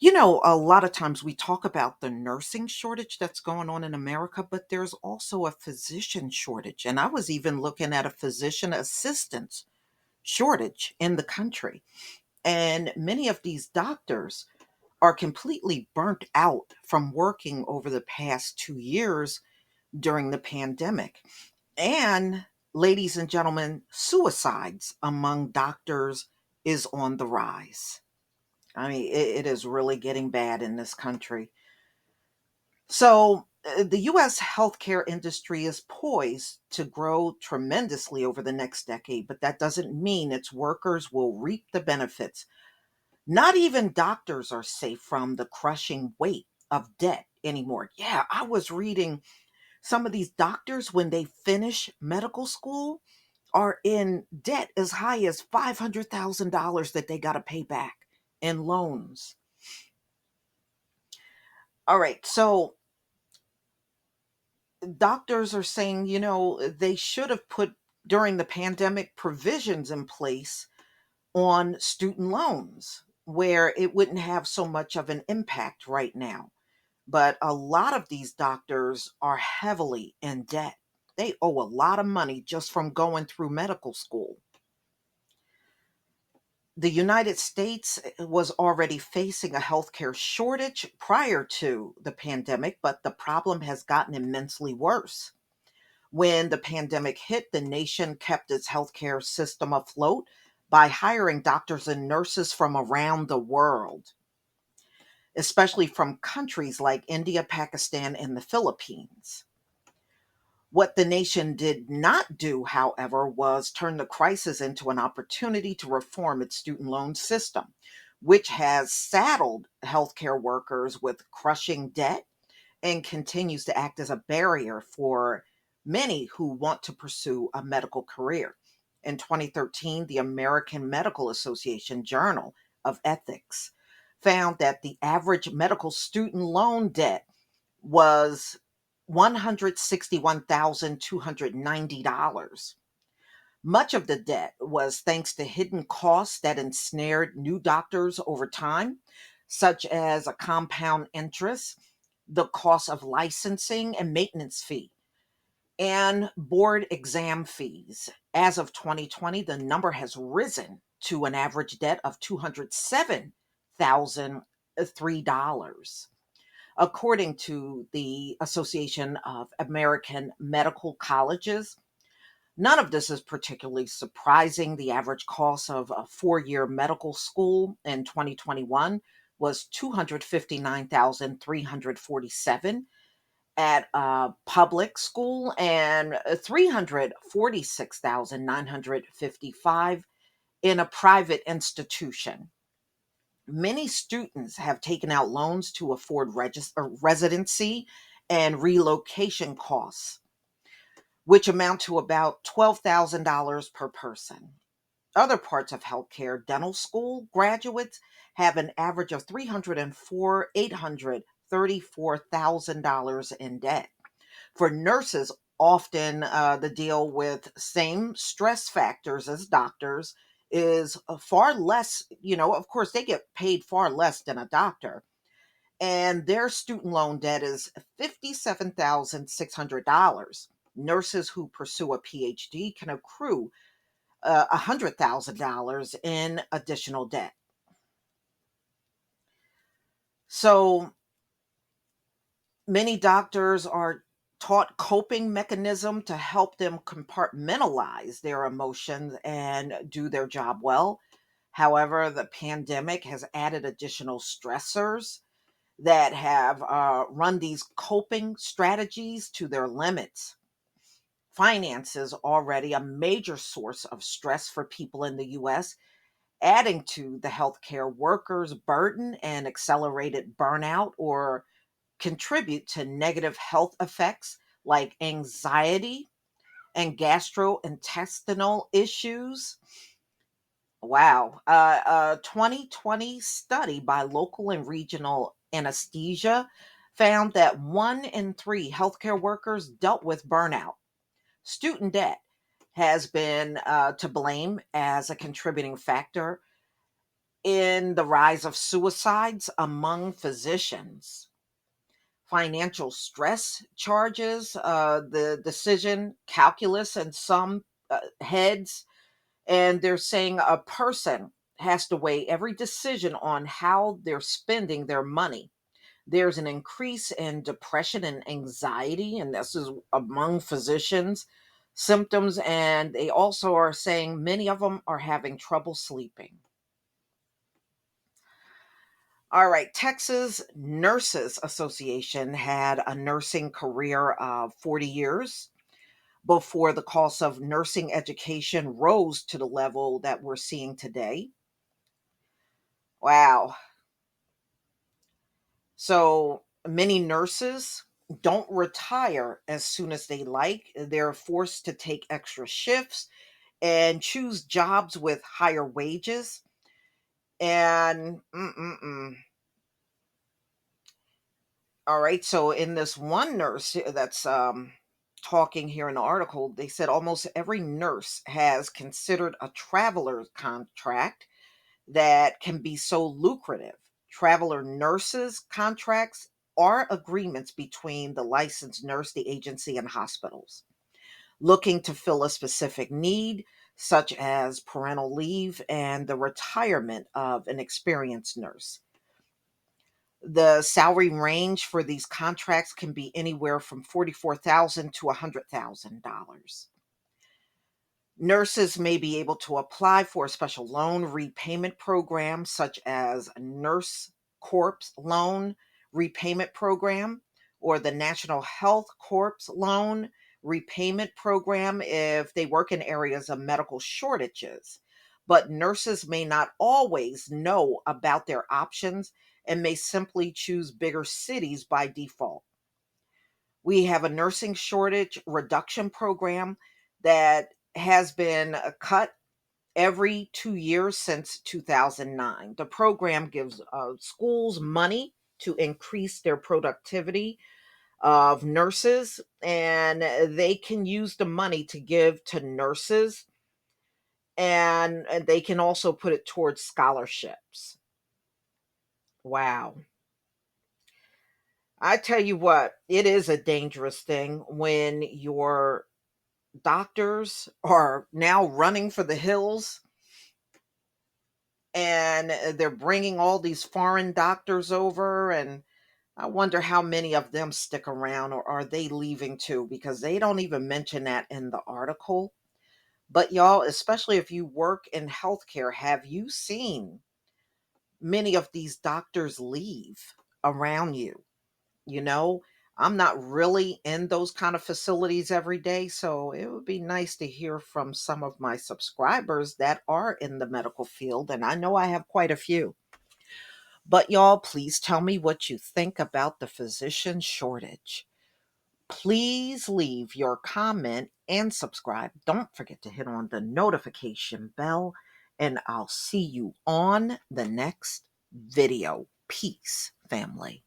A lot of times we talk about the nursing shortage that's going on in America, but there's also a physician shortage. And I was even looking at a physician assistant shortage in the country. And many of these doctors are completely burnt out from working over the past 2 years during the pandemic. And, ladies and gentlemen, suicides among doctors is on the rise. I mean, it is really getting bad in this country. So, the US healthcare industry is poised to grow tremendously over the next decade, but that doesn't mean its workers will reap the benefits. Not even doctors are safe from the crushing weight of debt anymore. Yeah, I was reading some of these doctors, when they finish medical school, are in debt as high as $500,000 that they got to pay back in loans. All right, so doctors are saying, they should have put during the pandemic provisions in place on student loans where it wouldn't have so much of an impact right now. But a lot of these doctors are heavily in debt. They owe a lot of money just from going through medical school. The United States was already facing a healthcare shortage prior to the pandemic, but the problem has gotten immensely worse. When the pandemic hit, the nation kept its healthcare system afloat by hiring doctors and nurses from around the world, especially from countries like India, Pakistan, and the Philippines. What the nation did not do, however, was turn the crisis into an opportunity to reform its student loan system, which has saddled healthcare workers with crushing debt and continues to act as a barrier for many who want to pursue a medical career. In 2013, the American Medical Association Journal of Ethics found that the average medical student loan debt was $161,290. Much of the debt was thanks to hidden costs that ensnared new doctors over time, such as a compound interest, the cost of licensing and maintenance fee, and board exam fees. As of 2020, the number has risen to an average debt of $207,003. According to the Association of American Medical Colleges, none of this is particularly surprising. The average cost of a 4 year medical school in 2021 was 259,347 at a public school and 346,955 in a private institution. Many students have taken out loans to afford residency and relocation costs, which amount to about $12,000 per person. Other parts of healthcare, dental school graduates have an average of 304 $834,000 in debt. For nurses, often the deal with same stress factors as doctors is far less. Of course, they get paid far less than a doctor, and their student loan debt is $57,600. Nurses who pursue a PhD can accrue $100,000 in additional debt. So many doctors are taught coping mechanism to help them compartmentalize their emotions and do their job well. However, the pandemic has added additional stressors that have run these coping strategies to their limits. Finance is already a major source of stress for people in the US, adding to the healthcare workers' burden and accelerated burnout or contribute to negative health effects like anxiety and gastrointestinal issues. Wow. A 2020 study by local and regional anesthesia found that 1 in 3 healthcare workers dealt with burnout. Student debt has been to blame as a contributing factor. in the rise of suicides among physicians, financial stress charges, the decision calculus in some heads, and they're saying a person has to weigh every decision on how they're spending their money. There's an increase in depression and anxiety, and this is among physicians symptoms, and they also are saying many of them are having trouble sleeping. All right, Texas Nurses Association had a nursing career of 40 years before the cost of nursing education rose to the level that we're seeing today. Wow. So many nurses don't retire as soon as they like. They're forced to take extra shifts and choose jobs with higher wages. And all right, so in this one nurse that's talking here in the article, they said almost every nurse has considered a traveler contract that can be so lucrative. Traveler nurses contracts are agreements between the licensed nurse, the agency, and hospitals looking to fill a specific need, such as parental leave and the retirement of an experienced nurse. The salary range for these contracts can be anywhere from $44,000 to $100,000. Nurses may be able to apply for a special loan repayment program, such as a Nurse Corps Loan Repayment Program or the National Health Corps Loan Repayment Program if they work in areas of medical shortages. But nurses may not always know about their options and may simply choose bigger cities by default. We have a nursing shortage reduction program that has been cut every 2 years since 2009. The program gives schools money to increase their productivity of nurses, and they can use the money to give to nurses, and they can also put it towards scholarships. Wow. I tell you what, it is a dangerous thing when your doctors are now running for the hills, and they're bringing all these foreign doctors over, and I wonder how many of them stick around, or are they leaving too, because they don't even mention that in the article. But y'all, especially if you work in healthcare, have you seen many of these doctors leave around you? You know, I'm not really in those kind of facilities every day, so it would be nice to hear from some of my subscribers that are in the medical field, and I know I have quite a few. But y'all, please tell me what you think about the physician shortage. Please leave your comment and subscribe. Don't forget to hit on the notification bell, and I'll see you on the next video. Peace, family.